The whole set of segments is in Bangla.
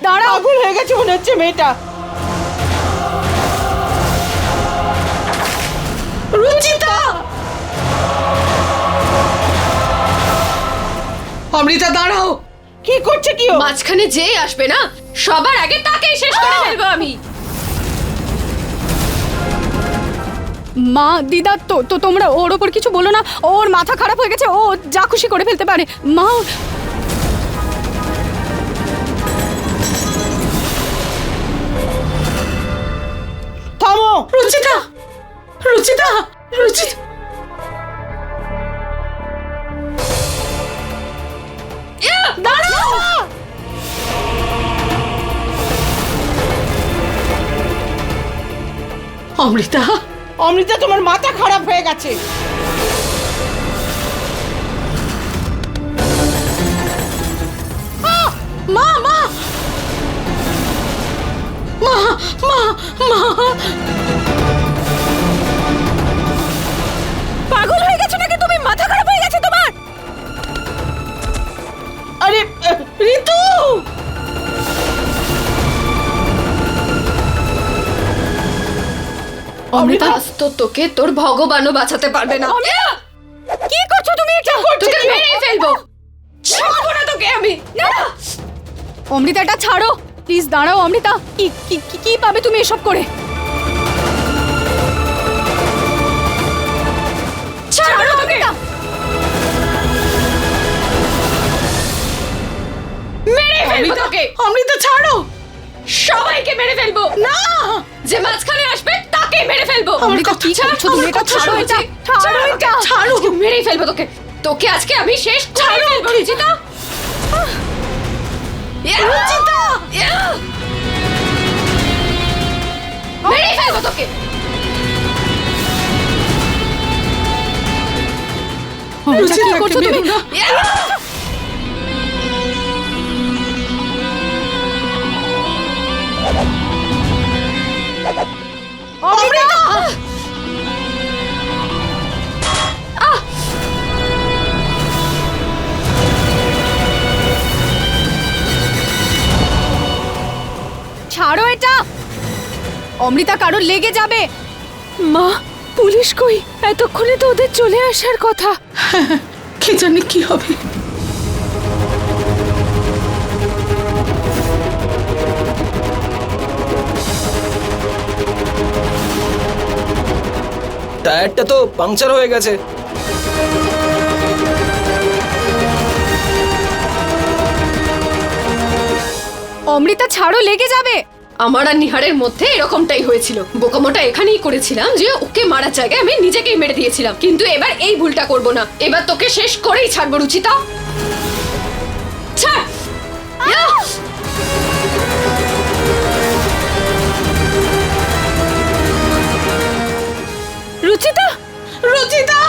দাঁড়াও। পাগল হয়ে গেছে মনে হচ্ছে মেয়েটা। রুচিতা! অমৃতা দাঁড়াও। কি করছে কি ও? মাঝখানে যে আসবে না সবার আগে তাকেই শেষ করে ফেলবো আমি। মা দিদা তো তো তোমরা ওর ওপর কিছু বলো না, ওর মাথা খারাপ হয়ে গেছে, ও যা খুশি করে ফেলতে পারে। মা থামো! রুচিতা, রুচিতা, রুচিতা। দাঁড়াও! অমৃতা, অমৃতা, তোমার মাথা খারাপ হয়ে গেছে। মা মা মা মা মা। পাগল হয়ে গেছো নাকি তুমি? মাথা খারাপ হয়ে গেছে তোমার? আরে ঋতু! অমৃতা, আজ তো তোকে তোর ভগবানও বাঁচাতে পারবে না। কি করছো তুমি এটা? তোকে মেরেই ফেলবো। ছাড়বো না তোকে আমি। অমৃতা এটা ছাড়ো প্লিজ। দাঁড়াও অমৃতা, কি কি কি- কি পাবে তুমি এসব করে? ছাড়বো না তোকে। মেরে ফেলবো তোকে। অমৃতা ছাড়ো। সবাইকে মেরে ফেলবো। না, যে মাঝখানে আসবে তাকে মেরে ফেলবো। অমৃতা কি করছো তুমি? এটা ছাড়ো, এটা ছাড়ো, এটা ছাড়ো। মেরেই ফেলবো তোকে। তোকে আজকে আমি শেষ করে ফেলবো রুচিতা। রুচিতা! মেরেই ফেলবো তোকে। অমৃতা কি করছো তুমি? অমৃতা! ছাড়ো এটা। অমৃতা কারোর লেগে যাবে। মা, পুলিশ কই? এতক্ষণে তো ওদের চলে আসার কথা। কে জানে কি হবে। টায়ারটা তো পাংচার হয়ে গেছে। অমৃতা ছাড়ো, লেগে যাবে। আমার আর নিহারের মধ্যে এরকমটাই হয়েছিল। বোকামোটা এখানেই করেছিলাম যে ওকে মারার জায়গায় আমি নিজেকেই মেরে দিয়েছিলাম। কিন্তু এবার এই ভুলটা করব না। এবার তোকে শেষ করেই ছাড়বো রুচিতা। ছাড়। রুচিতা, রুচিতা!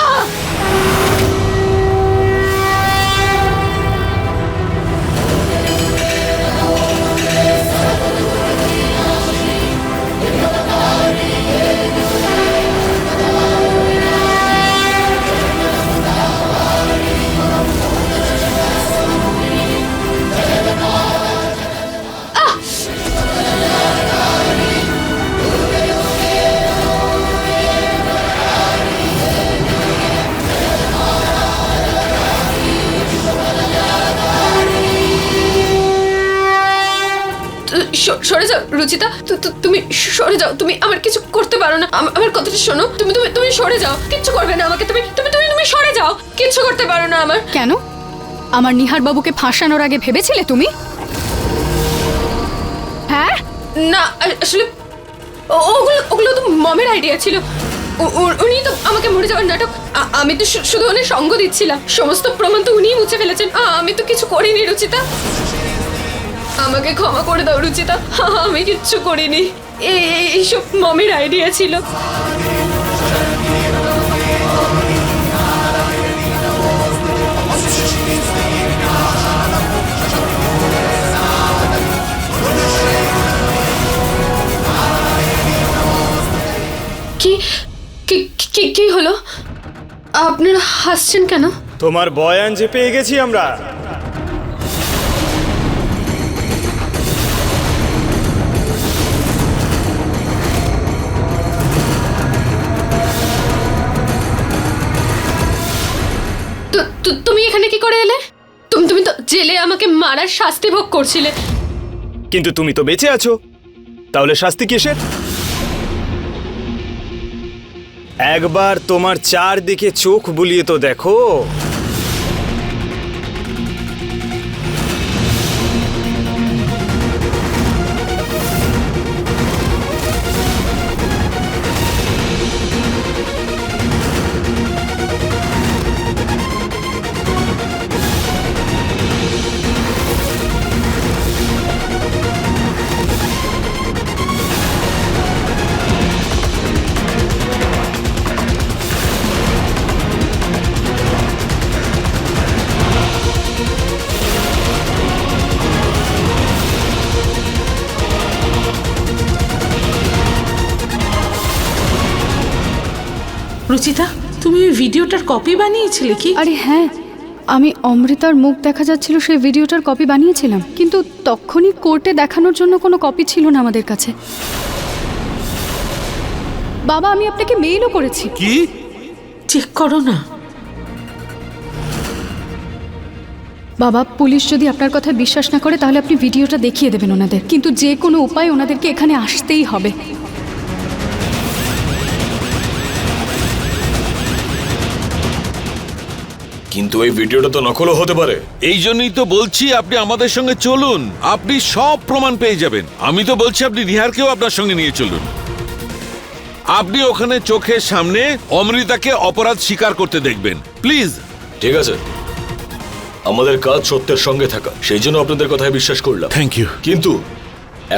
সরে যাও রুচিতা। তুমি সরে যাও। তুমি আমার কিছু করতে পারো না। আমার কথাটা শোনো। তুমি তুমি তুমি সরে যাও। কিচ্ছু করবে না আমাকে। তুমি তুমি তুমি তুমি সরে যাও। কিচ্ছু করতে পারো না আমার। কেন? আমার নিহার বাবুকে ফাঁসানোর আগে ভেবেছিলে তুমি? হ্যাঁ না, আসলে ওগুলো ওগুলো তো মমের আইডিয়া ছিল। উনি তো আমাকে মরে যাওয়ার নাটক। আমি তো শুধু ওনার সঙ্গ দিচ্ছিলাম। সমস্ত প্রমাণ তো উনিই মুছে ফেলেছেন। আমি তো কিছু করিনি রুচিতা। আমাকে ক্ষমা করে দাও রুচিতা। আমি কিচ্ছু করিনি। এইসব মমের আইডিয়া ছিল। কি কি কি কি হলো? আপনারা হাসছেন কেন? তোমার বয়ান যে পেয়ে গেছি আমরা। তুমি এখানে কি করে এলে? তুমি তো জেলে আমাকে মারার শাস্তি ভোগ করছিলে। কিন্তু তুমি তো বেঁচে আছো, তাহলে শাস্তি কিসের? একবার তোমার চারদিকে চোখ বুলিয়ে তো দেখো। রুচিতা, তুমি ওই ভিডিওটার কপি বানিয়েছিলে কি? আরে হ্যাঁ, আমি অমৃতার মুখ দেখা যাচ্ছিল সেই ভিডিওটার কপি বানিয়েছিলাম, কিন্তু তখনই কোর্টে দেখানোর জন্য কোনো কপি ছিল না আমাদের কাছে। বাবা, আমি আপনাকে মেইলও করেছি। কি? চেক করো না। বাবা, পুলিশ যদি আপনার কথা বিশ্বাস না করে তাহলে আপনি ভিডিওটা দেখিয়ে দেবেন ওনাদের, কিন্তু যে কোনো উপায় ওনাদেরকে এখানে আসতেই হবে। কিন্তু এই ভিডিওটা তো নকলও হতে পারে। এই জন্যই তো বলছি আপনি আমাদের সঙ্গে চলুন, আপনি সব প্রমাণ পেয়ে যাবেন। আমি তো বলছি আপনি নিহারকেও আপনার সঙ্গে নিয়ে চলুন। আপনি ওখানে চোখের সামনে অমৃতাকে অপরাধ স্বীকার করতে দেখবেন, প্লিজ। ঠিক আছে, আমাদের কাজ সত্যের সঙ্গে থাকা, সেই জন্য আপনাদের কথায় বিশ্বাস করলাম। Thank you. কিন্তু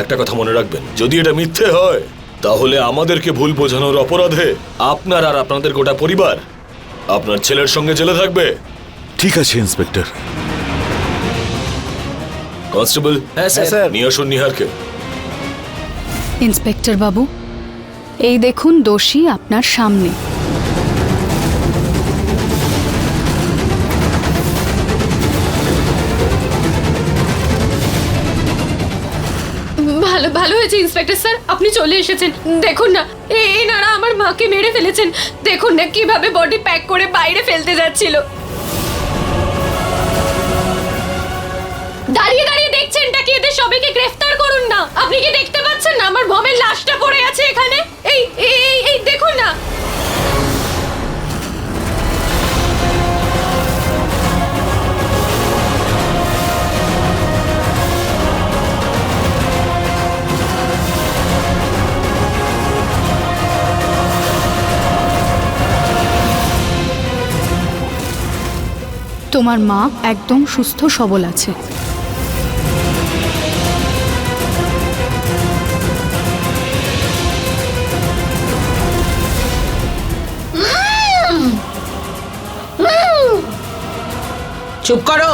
একটা কথা মনে রাখবেন, যদি এটা মিথ্যে হয় তাহলে আমাদেরকে ভুল বোঝানোর অপরাধে আপনার আর আপনাদের গোটা পরিবার আপনার ছেলের সঙ্গে জেলে থাকবে। ঠিক আছে ইন্সপেক্টর। কনস্টেবল, হ্যাঁ স্যার। নিয়ে আসুন নিহারকে। ইন্সপেক্টর বাবু, এই দেখুন দোষী আপনার সামনে। ভালো ভালো হয়েছে ইন্সপেক্টর স্যার, আপনি চলে এসেছেন। দেখুন না, এনারা আমার মাকে মেরে ফেলেছেন। দেখুন না কিভাবে বডি প্যাক করে বাইরে ফেলতে যাচ্ছিল। দাঁড়িয়ে দাঁড়িয়ে দেখছেনটা কি? এদের সবাইকে গ্রেফতার করুন না। আপনি কি দেখতে পাচ্ছেন না আমার বমের লাশটা পড়ে আছে এখানে? এই এই এই দেখুন না। তোমার মা একদম সুস্থ সবল আছে। চুপ করো।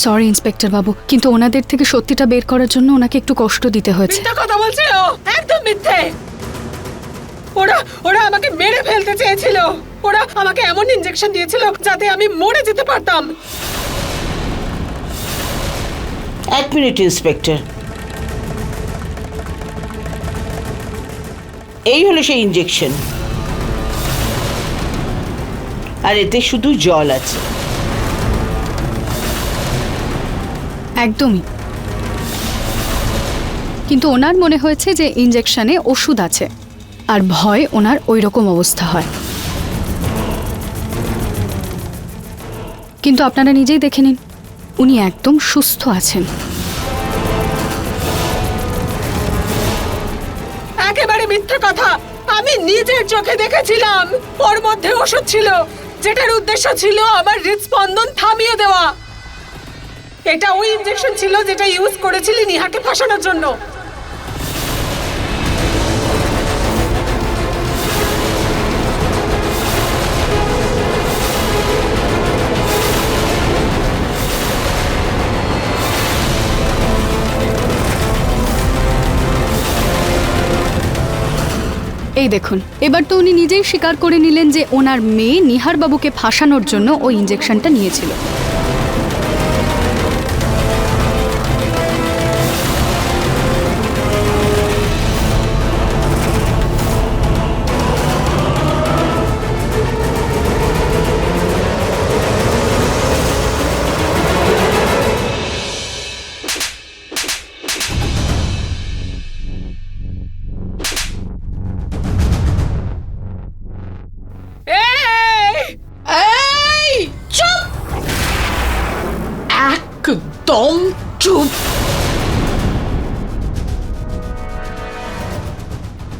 সরি ইন্সপেক্টর বাবু, কিন্তু ওনাদের থেকে সত্যিটা বের করার জন্য ওনাকে একটু কষ্ট দিতে হয়েছে। মিথ্যা কথা বলছে ও, একদম মিথ্যে। ওরা ওরা আমাকে মেরে ফেলতে চেয়েছিল। ওরা আমাকে এমন ইনজেকশন দিয়েছিল যাতে আমি মরে যেতে পারতাম। এক মিনিট ইন্সপেক্টর, এই হলো সেই ইনজেকশন, আর এতে শুধু জল আছে। একদমই, কিন্তু ওনার মনে হয়েছে যে ইনজেকশনে ওষুধ আছে, আর ভয় ওনার ওই রকম অবস্থা হয়। কিন্তু আপনারা নিজেই দেখে নিন, উনি একদম সুস্থ আছেন। একেবারে মিথ্যে কথা। আমি নিজের চোখে দেখেছিলাম ওর মধ্যে ওষুধ ছিল, যেটার উদ্দেশ্য ছিল আমার হৃদস্পন্দন থামিয়ে দেওয়া। এটা ওই ইনজেকশন ছিল যেটা ইউজ করেছিলি নিহাকে ফাঁসানোর জন্য। এই দেখুন, এবার তো উনি নিজেই স্বীকার করে নিলেন যে ওনার মেয়ে নিহার বাবুকে ফাঁসানোর জন্য ওই ইনজেকশনটা নিয়েছিল। একদম চুপ।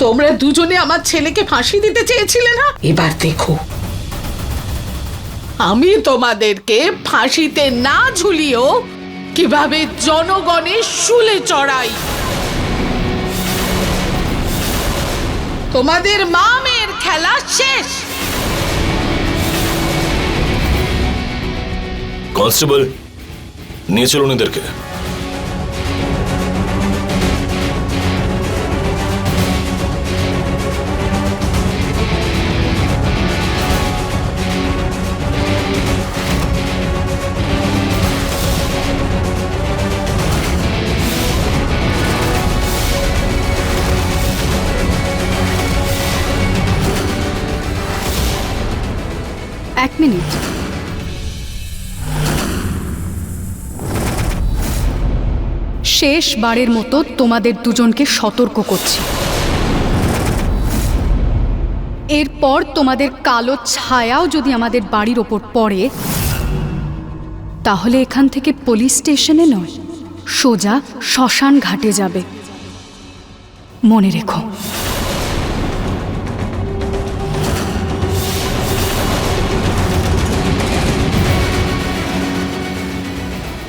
তোমরা দুজনে আমার ছেলেকে ফাঁসি দিতে চেয়েছিলে না? এবার দেখো আমি তোমাদেরকে ফাঁসিতে না ঝুলিয়েও কিভাবে জনগণের শুলে চড়াই। তোমাদের মা মেয়ের খেলা শেষ। কনস্টেবল, নিয়ে চলুন এদেরকে। এক মিনিট, শেষবারের মতো তোমাদের দুজনকে সতর্ক করছি, এরপর তোমাদের কালো ছায়াও যদি আমাদের বাড়ির ওপর পড়ে তাহলে এখান থেকে পুলিশ স্টেশনে নয়, সোজা শ্মশান ঘাটে যাবে। মনে রেখো।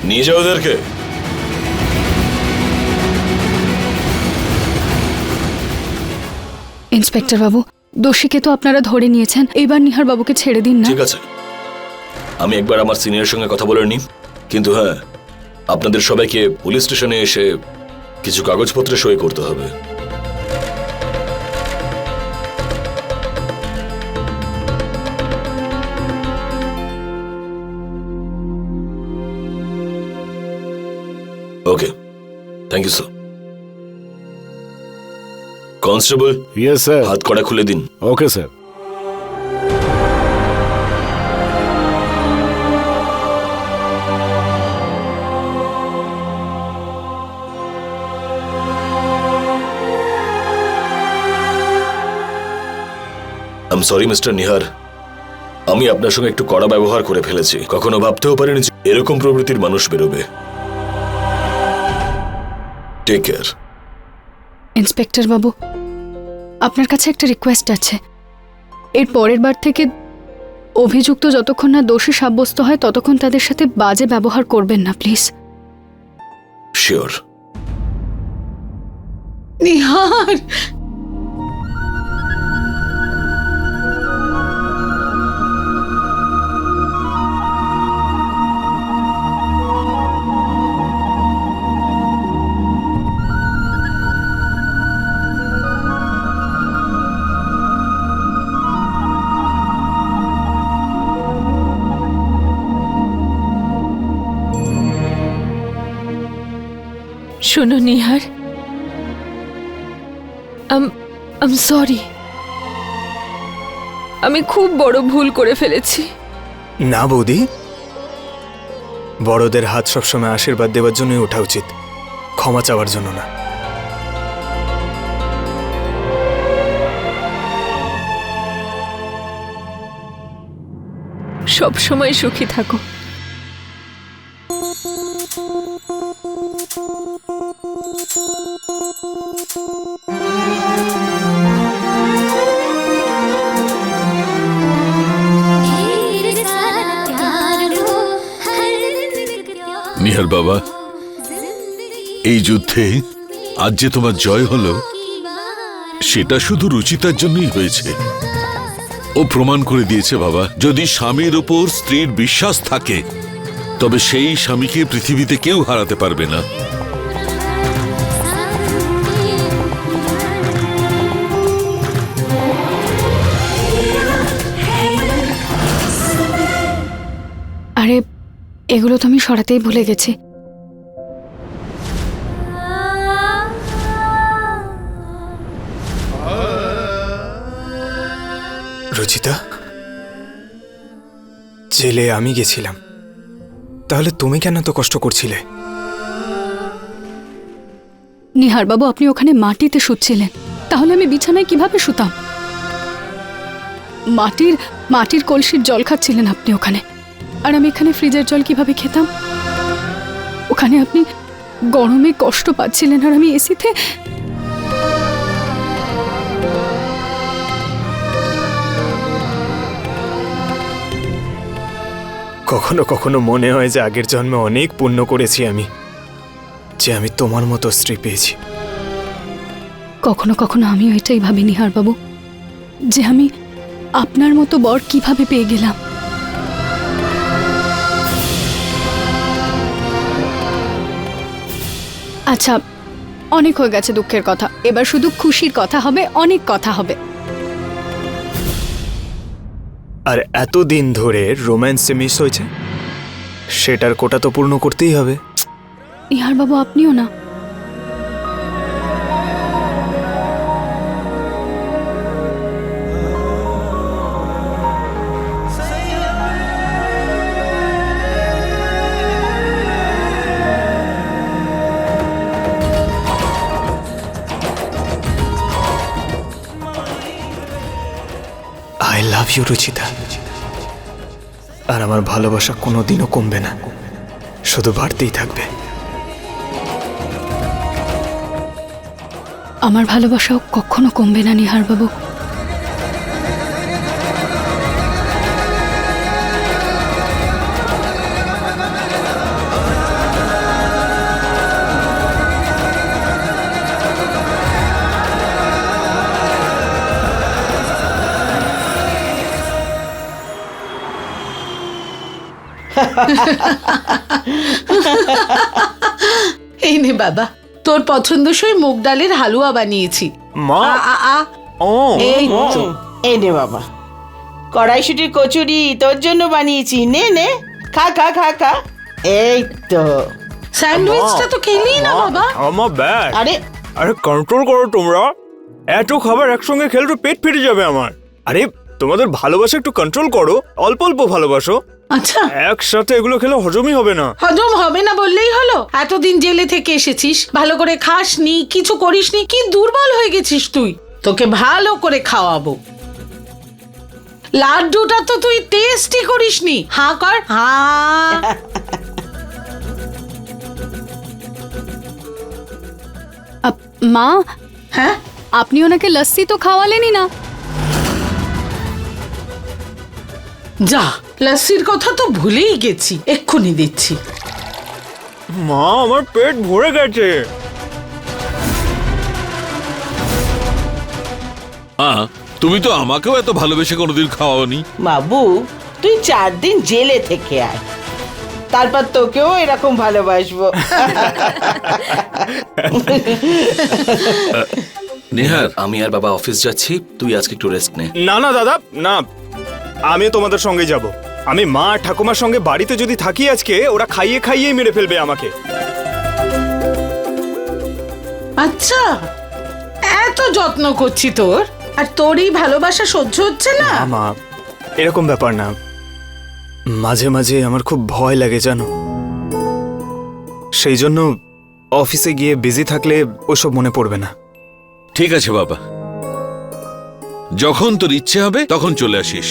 নিয়ে যাও ওদেরকে। ইন্সপেক্টর বাবু, দোষীকে তো আপনারা ধরে নিয়েছেন, এবার নিহার বাবুকে ছেড়ে দিন না। ঠিক আছে, আমি একবার আমার সিনিয়রের সঙ্গে কথা বলে নিই, কিন্তু হ্যাঁ, আপনাদের সবাইকে পুলিশ স্টেশনে এসে কিছু কাগজপত্রে সই করতে হবে। Okay, thank you sir. Constable, yes sir. হাত কড়া খুলে দিন। Okay sir. I am sorry mister Nihar, আমি আপনার সঙ্গে একটু কড়া ব্যবহার করে ফেলেছি। কখনো ভাবতেও পারিনি যে এরকম প্রবৃত্তির মানুষ বেরোবে। Take care. ইন্সপেক্টর বাবু, আপনার কাছে একটা রিকোয়েস্ট আছে, এর পরের বার থেকে অভিযুক্ত যতক্ষণ না দোষী সাব্যস্ত হয় ততক্ষণ তাদের সাথে বাজে ব্যবহার করবেন না, প্লিজ। শিওর। নিহার, শোনো নিহার, আম সরি, আমি খুব বড় ভুল করে ফেলেছি। না বৌদি, বড়দের হাত সবসময় আশীর্বাদ দেওয়ার জন্যই ওঠা উচিত, ক্ষমা চাওয়ার জন্য না। সব সময় সুখী থাকো। নিহার বাবা, এই যুদ্ধে আজ যে তোমার জয় হলো সেটা শুধু রুচিতার জন্যই হয়েছে। ও প্রমাণ করে দিয়েছে বাবা, যদি স্বামীর উপর স্ত্রীর বিশ্বাস থাকে তবে সেই স্বামীকে পৃথিবীতে কেউ হারাতে পারবে না। আরে এগুলো তো আমি সরাতেই ভুলে গেছি। রুচিতা, জেলে আমি গেছিলাম, তাহলে তুমি কেন তো কষ্ট করছিলে? নিহার বাবু, আপনি ওখানে মাটিতে শুচ্ছিলেন, তাহলে আমি বিছানায় কিভাবে শুতাম? মাটির কলসির জল খাচ্ছিলেন আপনি ওখানে, আর আমি এখানে ফ্রিজের জল কিভাবে খেতাম? ওখানে আপনি গরমে কষ্ট পাচ্ছিলেন আর আমি এসিতে। কখনো কখনো মনে হয় যে আগের জন্মে অনেক পুণ্য করেছি আমি, যে আমি তোমার মতো স্ত্রী পেয়েছি। কখনো কখনো আমিও এটাই ভাবি নিহার বাবু, যে আমি আপনার মতো বর কিভাবে পেয়ে গেলাম। আচ্ছা, অনেক হয়ে গেছে দুঃখের কথা, এবার শুধু খুশির কথা হবে, অনেক কথা হবে। আর এতদিন ধরে রোম্যান্সে মিস হয়েছে, সেটার কোটা তো পূর্ণ করতেই হবে। নিহার বাবু, আপনিও না। I love you Ruchita. আর আমার ভালোবাসা কোনোদিনও কমবে না, শুধু বাড়তেই থাকবে। আমার ভালোবাসাও কখনো কমবে না নিহার বাবু। এই নে বাবা, তোর পছন্দসই মুগ ডালের হালুয়া বানিয়েছি। মা, ও এই তো। এই নে বাবা, কড়াইশুটির কচুরি তোর জন্য বানিয়েছি, নে নে খা খা খা খা। এই তো। স্যান্ডউইচটা তো খেলি না বাবা। আমার ব্যাগ। আরে আরে কন্ট্রোল করো তোমরা, এত খাবার একসঙ্গে খেলে তো পেট ফেটে যাবে আমার। আরে তোমাদের ভালোবাসা একটু কন্ট্রোল করো, অল্প অল্প ভালোবাসো। আচ্ছা, একসাথে এগুলো খেলে হজমই হবে না। হজম হবে না বললেই হলো? এতদিন জেলে থেকে এসেছিস, ভালো করে খাসনি, কিছু করিসনি, কি দুর্বল হয়ে গেছিস তুই। তোকে ভালো করে খাওয়াবো। লাড্ডুটা তো তুই টেস্টই করিসনি। হাঁ কর, হাঁ। মা, হ্যাঁ, আপনি ওনাকে লস্যি তো খাওয়ালেনই না। যা, লস্যির কথা তো ভুলেই গেছি, এক্ষুনি দিচ্ছি। মা, আমার পেট ভরে গেছে। তুমি তো আমাকেও এত ভালোবেসে কোনোদিন খাওয়াওনি। বাবু, তুই 4 দিন জেলে থেকে আয়, তারপর তোকেও এরকম ভালোবাসবো। নিহার, আমি আর বাবা অফিস যাচ্ছি, তুই আজকে একটু রেস্ট নে। না না দাদা, না, আমি তোমাদের সঙ্গে যাব। আমি মা ঠাকুমার সঙ্গে বাড়িতে যদি থাকি আজকে, ওরা খাইয়ে খাইয়ে মেরে ফেলবে আমাকে। আচ্ছা, এত যত্ন করছি তোর, আর তোরই ভালোবাসা সহ্য হচ্ছে না? মা, এরকম ব্যাপার না, মাঝে মাঝে আমার খুব ভয় লাগে জানো, সেই জন্য অফিসে গিয়ে বিজি থাকলে ওসব মনে পড়বে না। ঠিক আছে বাবা, যখন তোর ইচ্ছে হবে তখন চলে আসিস।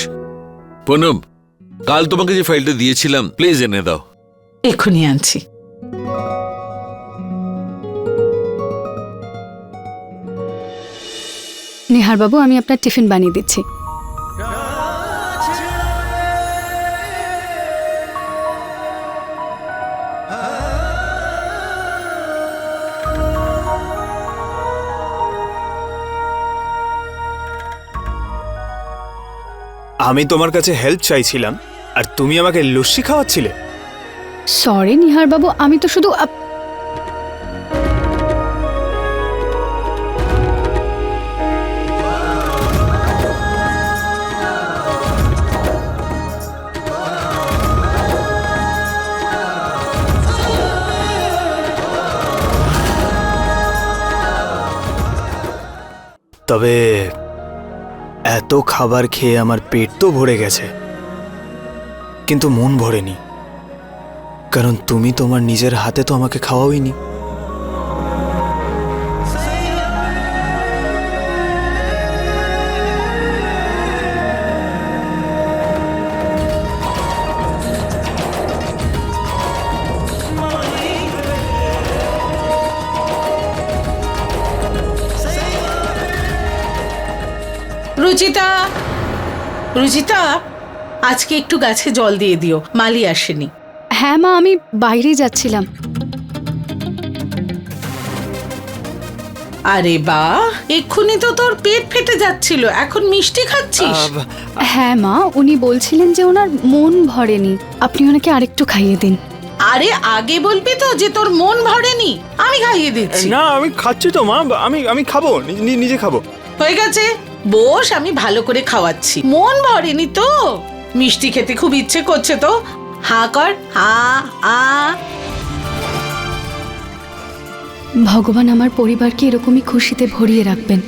পুনম, কাল তোমাকে যে ফাইলটা দিয়েছিলাম প্লিজ এনে দাও। এক্ষুনি আনছি। নিহার বাবু, আমি আপনার টিফিন বানিয়ে দিচ্ছি। আমি তোমার কাছে হেল্প চাইছিলাম, আর তুমি আমাকে লস্যি খাওয়াচ্ছিলে। সরি নিহার বাবু, আমি তো শুধু তবে এত খাবার খেয়ে আমার পেট তো ভরে গেছে, কিন্তু মন ভরেনি, কারণ তুমি তোমার নিজের হাতে তো আমাকে খাওয়াওইনি। রুচিতা, রুচিতা, আজকে একটু গাছে জল দিয়ে দিও, মালি আসেনি। হ্যাঁ মা, আমি বাইরেই যাচ্ছিলাম। আরে বাহ, এক্ষুনি তো তোর পেট ফেটে যাচ্ছিল, এখন মিষ্টি খাচ্ছিস? হ্যাঁ মা, উনি বলছিলেন যে ওনার মন ভরেনি, আপনি ওনাকে আরেকটু খাইয়ে দিন। আরে আগে বলবি তো যে তোর মন ভরেনি, আমি খাইয়ে দিচ্ছি। না, আমি খাচ্ছি তো মা, আমি খাবো, নিজে খাবো। হয়ে গেছে, বস, আমি ভালো করে খাওয়াচ্ছি। মন ভরেনি তো, মিষ্টি খেতে খুব ইচ্ছে করছে তো, হাঁ কর, হা। ভগবান আমার পরিবারকে এরকমই খুশিতে ভরিয়ে রাখবেন।